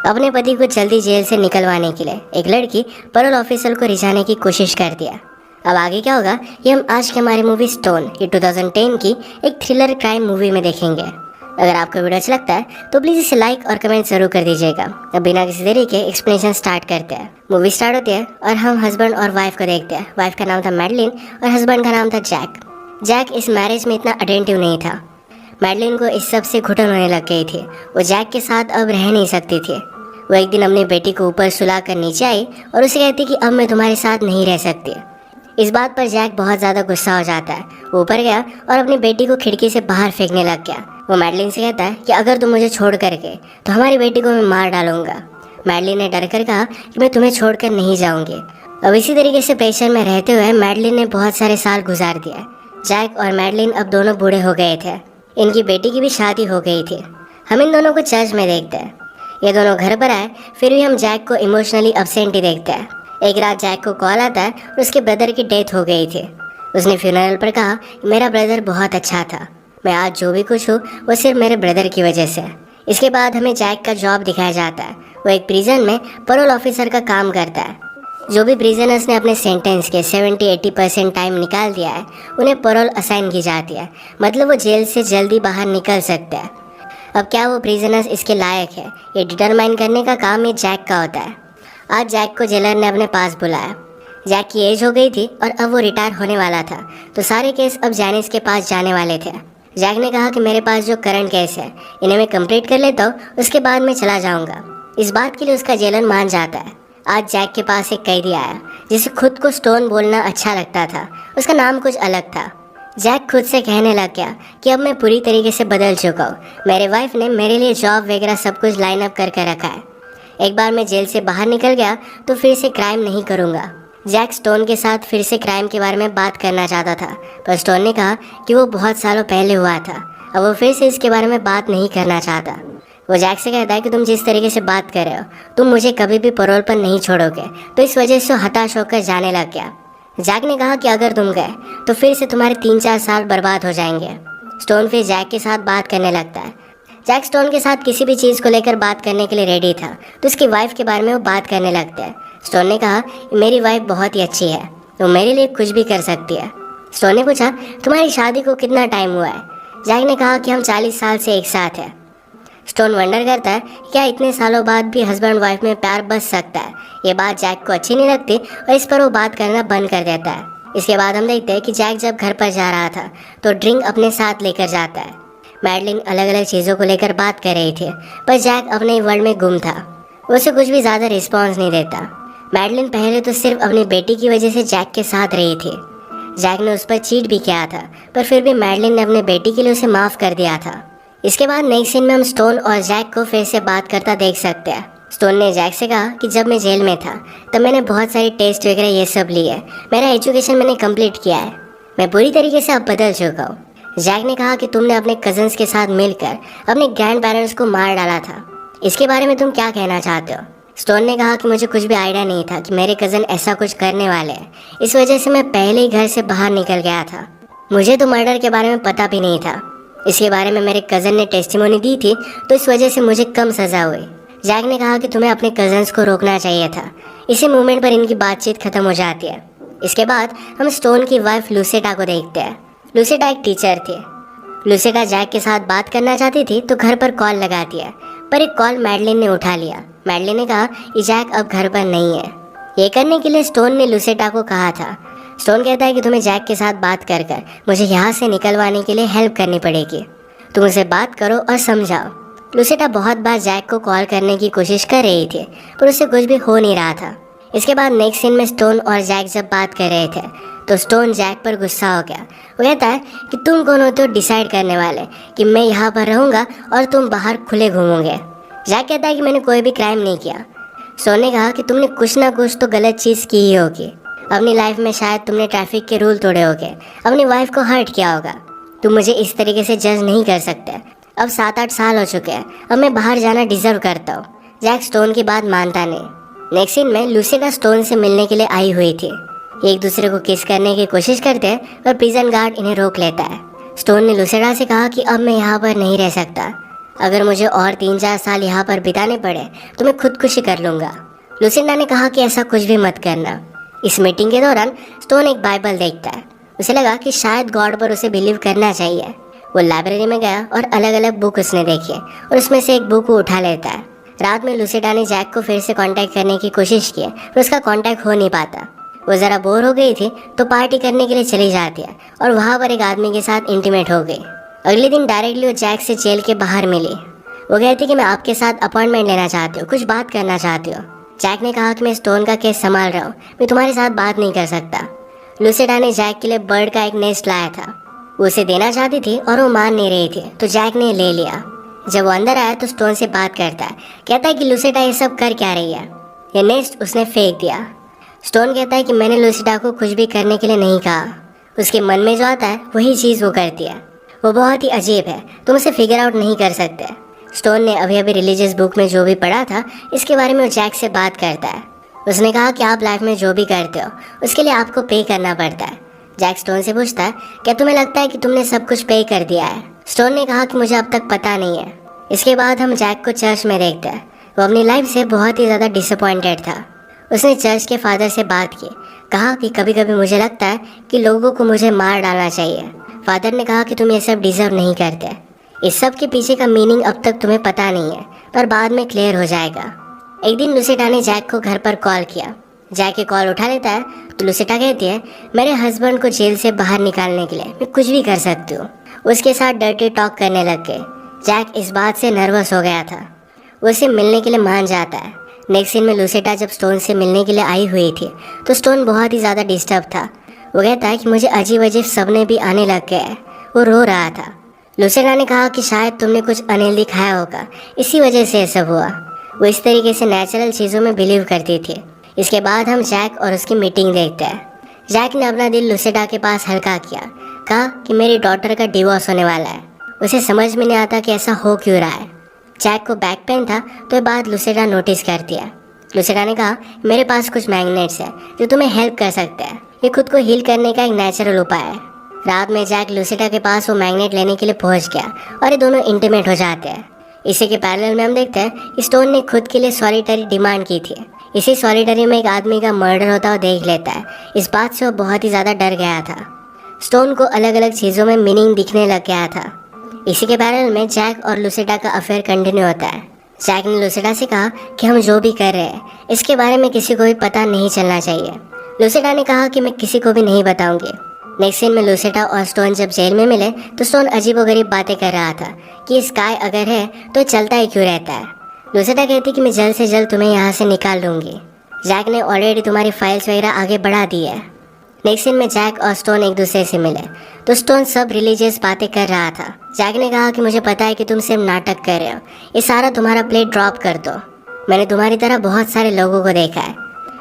अपने पति को जल्दी जेल से निकलवाने के लिए एक लड़की पैरोल ऑफिसर को रिझाने की कोशिश कर दिया। अब आगे क्या होगा ये हम आज की हमारी मूवी स्टोन की 2010 की एक थ्रिलर क्राइम मूवी में देखेंगे। अगर आपको वीडियो अच्छा लगता है तो प्लीज़ इसे लाइक और कमेंट जरूर कर दीजिएगा। अब बिना किसी देरी के एक्सप्लेनेशन स्टार्ट करते हैं। मूवी स्टार्ट होती है और हम हस्बैंड और वाइफ को देखते हैं। वाइफ का नाम था मैडलिन और हस्बैंड का नाम था जैक। जैक इस मैरिज में इतना अटेंटिव नहीं था। मैडलिन को इस सब से घुटन होने लग गई थी। वो जैक के साथ अब रह नहीं सकती थी। वो एक दिन अपनी बेटी को ऊपर सुला कर नीचे आई और उसे कहती कि अब मैं तुम्हारे साथ नहीं रह सकती। इस बात पर जैक बहुत ज़्यादा गुस्सा हो जाता है। वो ऊपर गया और अपनी बेटी को खिड़की से बाहर फेंकने लग गया। वो मैडलिन से कहता है कि अगर तुम मुझे छोड़ कर गए तो हमारी बेटी को मैं मार डालूंगा। मैडलिन ने डर कर कहा कि मैं तुम्हें छोड़कर नहीं जाऊंगी। अब इसी तरीके से प्रेशर में रहते हुए मैडलिन ने बहुत सारे साल गुजार दिए। जैक और मैडलिन अब दोनों बूढ़े हो गए थे। इनकी बेटी की भी शादी हो गई थी। हम इन दोनों को चर्च में देखते हैं। ये दोनों घर पर आए फिर भी हम जैक को इमोशनली अब्सेंट ही देखते हैं। एक रात जैक को कॉल आता है और उसके ब्रदर की डेथ हो गई थी। उसने फ्यूनरल पर कहा मेरा ब्रदर बहुत अच्छा था, मैं आज जो भी कुछ हूँ वो सिर्फ मेरे ब्रदर की वजह से। इसके बाद हमें जैक का जॉब दिखाया जाता है। वो एक प्रिजन में पैरोल ऑफिसर का काम करता है। जो भी प्रिजनर्स ने अपने सेंटेंस के 70-80% टाइम निकाल दिया है उन्हें पैरोल असाइन की जाती है। मतलब वो जेल से जल्दी बाहर निकल सकते हैं। अब क्या वो प्रिजनर्स इसके लायक है ये डिटरमाइन करने का काम ये जैक का होता है। आज जैक को जेलर ने अपने पास बुलाया। जैक की एज हो गई थी और अब वो रिटायर होने वाला था, तो सारे केस अब जैनिस के पास जाने वाले थे। जैक ने कहा कि मेरे पास जो करंट केस है इन्हें मैं कंप्लीट कर लेता हूँ, उसके बाद मैं चला जाऊँगा। इस बात के लिए उसका जेलर मान जाता है। आज जैक के पास एक कैदी आया जिसे खुद को स्टोन बोलना अच्छा लगता था। उसका नाम कुछ अलग था। जैक खुद से कहने लग गया कि अब मैं पूरी तरीके से बदल चुका हूँ। मेरे वाइफ ने मेरे लिए जॉब वगैरह सब कुछ लाइन अप करके रखा है। एक बार मैं जेल से बाहर निकल गया तो फिर से क्राइम नहीं करूँगा। जैक स्टोन के साथ फिर से क्राइम के बारे में बात करना चाहता था, पर स्टोन ने कहा कि वो बहुत सालों पहले हुआ था। अब वो फिर से इसके बारे में बात नहीं करना चाहता। वो जैक से कहता है कि तुम जिस तरीके से बात कर रहे हो तुम मुझे कभी भी पैरोल पर नहीं छोड़ोगे, तो इस वजह से हताश होकर जाने लग गया। जैक ने कहा कि अगर तुम गए तो फिर से तुम्हारे 3-4 साल बर्बाद हो जाएंगे। स्टोन फिर जैक के साथ बात करने लगता है। जैक स्टोन के साथ किसी भी चीज़ को लेकर बात करने के लिए रेडी था, तो उसकी वाइफ के बारे में वो बात करने लगते हैं। स्टोन ने कहा मेरी वाइफ बहुत ही अच्छी है, वो मेरे लिए कुछ भी कर सकती है। स्टोन ने पूछा तुम्हारी शादी को कितना टाइम हुआ है? जैक ने कहा कि हम 40 साल से एक साथ हैं। स्टोन वंडर करता है क्या इतने सालों बाद भी हस्बैंड वाइफ में प्यार बच सकता है। ये बात जैक को अच्छी नहीं लगती और इस पर वो बात करना बंद कर देता है। इसके बाद हम देखते हैं कि जैक जब घर पर जा रहा था तो ड्रिंक अपने साथ लेकर जाता है। मैडलिन अलग अलग चीज़ों को लेकर बात कर रही थी, पर जैक अपने वर्ल्ड में गुम था। उसे कुछ भी ज़्यादा रिस्पॉन्स नहीं देता। मैडलिन पहले तो सिर्फ अपनी बेटी की वजह से जैक के साथ रही थी। जैक ने उस पर चीट भी किया था, पर फिर भी मैडलिन ने अपने बेटी के लिए उसे माफ़ कर दिया था। इसके बाद नेक्स्ट सीन में हम स्टोन और जैक को फिर से बात करता देख सकते हैं। स्टोन ने जैक से कहा कि जब मैं जेल में था तब मैंने बहुत सारी टेस्ट वगैरह ये सब लिए। मेरा एजुकेशन मैंने कंप्लीट किया है। मैं पूरी तरीके से अब बदल चुका हूँ। जैक ने कहा कि तुमने अपने कजन्स के साथ मिलकर अपने ग्रैंड पेरेंट्स को मार डाला था, इसके बारे में तुम क्या कहना चाहते हो? स्टोन ने कहा कि मुझे कुछ भी आइडिया नहीं था कि मेरे कज़न ऐसा कुछ करने वाले हैं, इस वजह से मैं पहले ही घर से बाहर निकल गया था। मुझे तो मर्डर के बारे में पता भी नहीं था। इसके बारे में मेरे कज़न ने टेस्टिमोनी दी थी, तो इस वजह से मुझे कम सज़ा हुई। जैक ने कहा कि तुम्हें अपने कज़न्स को रोकना चाहिए था। इसी मोमेंट पर इनकी बातचीत खत्म हो जाती है। इसके बाद हम स्टोन की वाइफ लूसेटा को देखते हैं। लूसेटा एक टीचर थी। लूसेटा जैक के साथ बात करना चाहती थी तो घर पर कॉल लगाती है, पर एक कॉल मैडलिन ने उठा लिया। मैडलिन ने कहा कि जैक अब घर पर नहीं है। ये करने के लिए स्टोन ने लूसेटा को कहा था। स्टोन कहता है कि तुम्हें जैक के साथ बात कर कर मुझे यहाँ से निकलवाने के लिए हेल्प करनी पड़ेगी। तुम उसे बात करो और समझाओ। लूसेटा बहुत बार जैक को कॉल करने की कोशिश कर रही थी, पर उससे कुछ भी हो नहीं रहा था। इसके बाद नेक्स्ट सीन में स्टोन और जैक जब बात कर रहे थे तो स्टोन जैक पर गुस्सा हो गया। वो कहता है कि तुम कौन होते हो डिसाइड करने वाले कि मैं यहाँ पर रहूँगा और तुम बाहर खुले घूमोगे। जैक कहता है कि मैंने कोई भी क्राइम नहीं किया। स्टोन ने कहा कि तुमने कुछ ना कुछ तो गलत चीज़ की ही होगी। अपनी लाइफ में शायद तुमने ट्रैफिक के रूल तोड़े होगे, अपनी वाइफ को हर्ट किया होगा। तुम मुझे इस तरीके से जज नहीं कर सकते। अब 7-8 साल हो चुके हैं, अब मैं बाहर जाना डिजर्व करता हूँ। जैक स्टोन की बात मानता नहीं। नेक्स्ट सीन में लूसेटा स्टोन से मिलने के लिए आई हुई थी। एक दूसरे को किस करने की कोशिश करते हैं, पर प्रिजन गार्ड इन्हें रोक लेता है। स्टोन ने लूसेटा से कहा कि अब मैं यहाँ पर नहीं रह सकता। अगर मुझे और 3-4 साल यहाँ पर बिताने पड़े तो मैं खुदकुशी कर लूँगा। लुसिंडा ने कहा कि ऐसा कुछ भी मत करना। इस मीटिंग के दौरान स्टोन एक बाइबल देखता है। उसे लगा कि शायद गॉड पर उसे बिलीव करना चाहिए। वो लाइब्रेरी में गया और अलग अलग बुक उसने देखी और उसमें से एक बुक को उठा लेता है। रात में लुसिंडा ने जैक को फिर से कांटेक्ट करने की कोशिश की पर उसका कांटेक्ट हो नहीं पाता। वो ज़रा बोर हो गई थी तो पार्टी करने के लिए चली जाती है और वहाँ पर एक आदमी के साथ इंटीमेट हो गई। अगले दिन डायरेक्टली वो जैक से जेल के बाहर मिली। वो कहती कि मैं आपके साथ अपॉइंटमेंट लेना चाहती हूँ, कुछ बात करना चाहती हूँ। जैक ने कहा कि मैं स्टोन का केस संभाल रहा हूँ, मैं तुम्हारे साथ बात नहीं कर सकता। लुसिंडा ने जैक के लिए बर्ड का एक नेस्ट लाया था। वो उसे देना चाहती थी और वो मान नहीं रही थी तो जैक ने ले लिया। जब वो अंदर आया तो स्टोन से बात करता है। कहता है कि लुसिंडा ये सब कर क्या रही है। ये नेस्ट उसने फेंक दिया। स्टोन कहता है कि मैंने लुसिंडा को कुछ भी करने के लिए नहीं कहा। उसके मन में जो आता है वही चीज़ वो करती है। वो बहुत ही अजीब है, तुम उसे फिगर आउट नहीं कर सकते। स्टोन ने अभी अभी रिलीजियस बुक में जो भी पढ़ा था इसके बारे में वो जैक से बात करता है। उसने कहा कि आप लाइफ में जो भी करते हो उसके लिए आपको पे करना पड़ता है। जैक स्टोन से पूछता है क्या तुम्हें लगता है कि तुमने सब कुछ पे कर दिया है। स्टोन ने कहा कि मुझे अब तक पता नहीं है। इसके बाद हम जैक को चर्च में देखते हैं। वो अपनी लाइफ से बहुत ही ज़्यादा डिसअपॉइंटेड था। उसने चर्च के फादर से बात की। कहा कि कभी कभी मुझे लगता है कि लोगों को मुझे मार डालना चाहिए। फादर ने कहा कि तुम ये सब डिजर्व नहीं करते। इस सब के पीछे का मीनिंग अब तक तुम्हें पता नहीं है पर बाद में क्लियर हो जाएगा। एक दिन लुसिंडा ने जैक को घर पर कॉल किया। जैक ये कॉल उठा लेता है तो लुसिंडा कहती है मेरे हस्बैंड को जेल से बाहर निकालने के लिए मैं कुछ भी कर सकती हूँ। उसके साथ डर्टी टॉक करने लग गए। जैक इस बात से नर्वस हो गया था। वो उसे मिलने के लिए मान जाता है। नेक्स्ट सीन में लुसिंडा जब स्टोन से मिलने के लिए आई हुई थी तो स्टोन बहुत ही ज़्यादा डिस्टर्ब था। वो कहता है कि मुझे अजीब अजीब सपने भी आने लग गए। वो रो रहा था। लुसिंडा ने कहा कि शायद तुमने कुछ अनहेल्दी खाया होगा, इसी वजह से ये सब हुआ। वो इस तरीके से नेचुरल चीज़ों में बिलीव करती थी। इसके बाद हम जैक और उसकी मीटिंग देखते हैं। जैक ने अपना दिल लुसिंडा के पास हल्का किया। कहा कि मेरी डॉटर का डिवोर्स होने वाला है। उसे समझ में नहीं आता कि ऐसा हो क्यों रहा है। जैक को बैक पेन था तो ये बात लुसिंडा नोटिस करती है। लुसिंडा ने कहा मेरे पास कुछ मैग्नेट्स है जो तुम्हें हेल्प कर सकते हैं। ये खुद को हील करने का एक नेचुरल उपाय है। रात में जैक लुसिंडा के पास वो मैग्नेट लेने के लिए पहुंच गया और ये दोनों इंटीमेट हो जाते हैं। इसी के पैरेलल में हम देखते हैं स्टोन ने खुद के लिए सॉलिटरी डिमांड की थी। इसी सॉलिटरी में एक आदमी का मर्डर होता हुआ देख लेता है। इस बात से वो बहुत ही ज़्यादा डर गया था। स्टोन को अलग अलग चीज़ों में मीनिंग दिखने लग गया था। इसी के पैरेलल में जैक और लुसिंडा का अफेयर कंटिन्यू होता है। जैक ने लुसिंडा से कहा कि हम जो भी कर रहे हैं इसके बारे में किसी को भी पता नहीं चलना चाहिए। लुसिंडा ने कहा कि मैं किसी को भी नहीं बताऊंगी। नेक्स्ट सीन में लुसिंडा और स्टोन जब जेल में मिले तो स्टोन अजीबोगरीब बातें कर रहा था कि स्काई अगर है तो चलता ही क्यों रहता है। लुसिंडा कहती कि मैं जल्द से जल्द तुम्हें यहाँ से निकाल लूँगी। जैक ने ऑलरेडी तुम्हारी फाइल्स वगैरह आगे बढ़ा दी है। नेक्स्ट सीन में जैक और स्टोन एक दूसरे से मिले तो स्टोन सब रिलीजियस बातें कर रहा था। जैक ने कहा कि मुझे पता है कि तुम सिर्फ नाटक कर रहे हो, ये सारा तुम्हारा प्ले ड्रॉप कर दो। मैंने तुम्हारी तरह बहुत सारे लोगों को देखा है।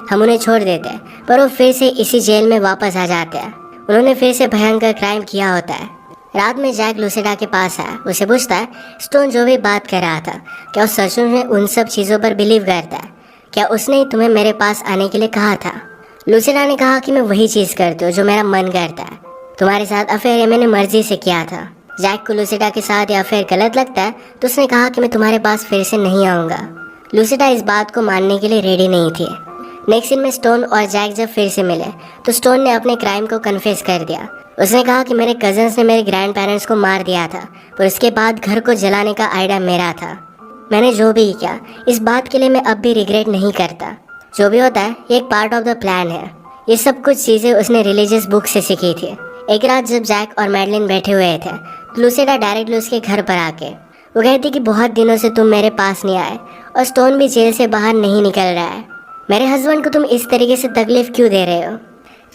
हम उन्हें छोड़ देते हैं पर वो फिर से इसी जेल में वापस आ जाते हैं। उन्होंने फिर से भयंकर क्राइम किया होता है। रात में जैक लुसिंडा के पास आया। उसे पूछता है स्टोन जो भी बात कर रहा था क्या उस सच में उन सब चीज़ों पर बिलीव करता है। क्या उसने ही तुम्हें मेरे पास आने के लिए कहा था। लुसिंडा ने कहा कि मैं वही चीज़ करती हूँ जो मेरा मन करता है। तुम्हारे साथ अफेयर ये मैंने मर्जी से किया था। जैक को लुसिंडा के साथ ये अफेयर गलत लगता है तो उसने कहा कि मैं तुम्हारे पास फिर से नहीं आऊँगा। लुसिंडा इस बात को मानने के लिए रेडी नहीं थी। नेक्स्ट सीन में स्टोन और जैक जब फिर से मिले तो स्टोन ने अपने क्राइम को कन्फेस कर दिया। उसने कहा कि मेरे कजन्स ने मेरे ग्रैंड पेरेंट्स को मार दिया था पर उसके बाद घर को जलाने का आइडिया मेरा था। मैंने जो भी किया इस बात के लिए मैं अब भी रिग्रेट नहीं करता। जो भी होता है ये एक पार्ट ऑफ द प्लान है। ये सब कुछ चीज़ें उसने रिलीजियस बुक से सीखी थी। एक रात जब जैक और मैडलिन बैठे हुए थे तो लुसिंडा डायरेक्टली उसके घर पर आके वो कहती कि बहुत दिनों से तुम मेरे पास नहीं आए और स्टोन भी जेल से बाहर नहीं निकल रहा है। मेरे हस्बैंड को तुम इस तरीके से तकलीफ क्यों दे रहे हो।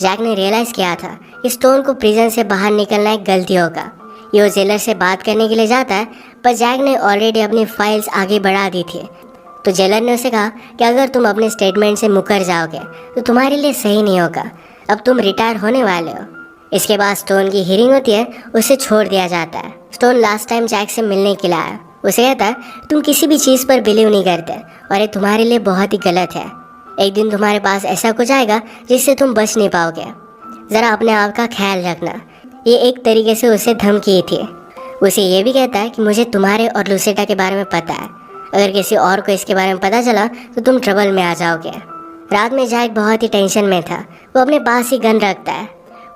जैक ने रियलाइज़ किया था कि स्टोन को प्रिजन से बाहर निकलना एक गलती होगा। ये वो जेलर से बात करने के लिए जाता है पर जैक ने ऑलरेडी अपनी फाइल्स आगे बढ़ा दी थी। तो जेलर ने उसे कहा कि अगर तुम अपने स्टेटमेंट से मुकर जाओगे तो तुम्हारे लिए सही नहीं होगा। अब तुम रिटायर होने वाले हो। इसके बाद स्टोन की हियरिंग होती है, उसे छोड़ दिया जाता है। स्टोन लास्ट टाइम जैक से मिलने के लिए आया। उसे कहता है तुम किसी भी चीज़ पर बिलीव नहीं करते और ये तुम्हारे लिए बहुत ही गलत है। एक दिन तुम्हारे पास ऐसा कुछ आएगा जिससे तुम बच नहीं पाओगे। ज़रा अपने आप का ख्याल रखना। ये एक तरीके से उसे धमकी थी। उसे ये भी कहता है कि मुझे तुम्हारे और लूसिटा के बारे में पता है, अगर किसी और को इसके बारे में पता चला तो तुम ट्रबल में आ जाओगे। रात में जैक बहुत ही टेंशन में था। वो अपने पास ही गन रखता है।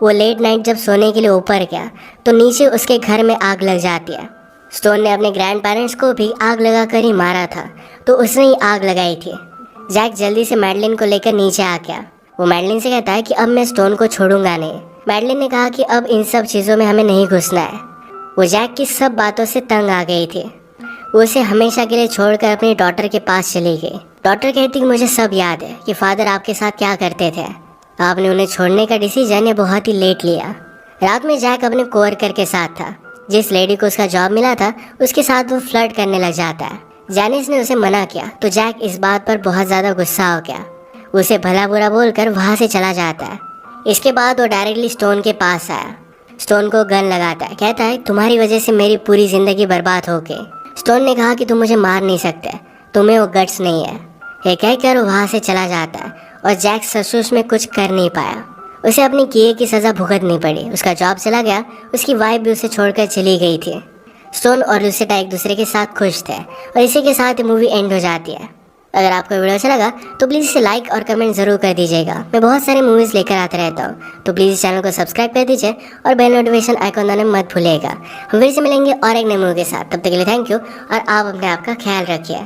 वो लेट नाइट जब सोने के लिए ऊपर गया तो नीचे उसके घर में आग लग जाती है। स्टोन ने अपने ग्रैंड पेरेंट्स को भी आग लगा कर ही मारा था, तो उसने ही आग लगाई थी। जैक जल्दी से मैडलिन को लेकर नीचे आ गया। वो मैडलिन से कहता है कि अब मैं स्टोन को छोड़ूंगा नहीं। मैडलिन ने कहा कि अब इन सब चीज़ों में हमें नहीं घुसना है। वो जैक की सब बातों से तंग आ गई थी। वो उसे हमेशा के लिए छोड़कर अपनी डॉटर के पास चली गई। डॉटर कहती कि मुझे सब याद है कि फादर आपके साथ क्या करते थे। आपने उन्हें छोड़ने का डिसीजन ये बहुत ही लेट लिया। रात में जैक अपने कोवर्कर के साथ था। जिस लेडी को उसका जॉब मिला था उसके साथ वो फ्लर्ट करने लग जाता है। जैनिस ने उसे मना किया तो जैक इस बात पर बहुत ज़्यादा गुस्सा हो गया। उसे भला बुरा बोलकर वहाँ से चला जाता है। इसके बाद वो डायरेक्टली स्टोन के पास आया। स्टोन को गन लगाता है, कहता है तुम्हारी वजह से मेरी पूरी ज़िंदगी बर्बाद हो गई। स्टोन ने कहा कि तुम मुझे मार नहीं सकते, तुम्हें वो गट्स नहीं है। ये कहकर वो वहाँ से चला जाता है और जैक सचमुच में कुछ कर नहीं पाया। उसे अपनी किए की सज़ा भुगतनी पड़ी। उसका जॉब चला गया, उसकी वाइफ भी उसे छोड़कर चली गई थी। स्टोन और लूसिटा एक दूसरे के साथ खुश थे और इसी के साथ मूवी एंड हो जाती है। अगर आपको वीडियो अच्छा लगा तो प्लीज़ इसे लाइक और कमेंट ज़रूर कर दीजिएगा। मैं बहुत सारी मूवीज़ लेकर आते रहता हूँ, तो प्लीज़ इस चैनल को सब्सक्राइब कर दीजिए और बेल नोटिफिकेशन आइकॉन दबाना मत भूलिएगा। हम फिर से मिलेंगे और एक नई मूवी के साथ। तब तक के लिए थैंक यू और आप अपने आप का ख्याल रखिए।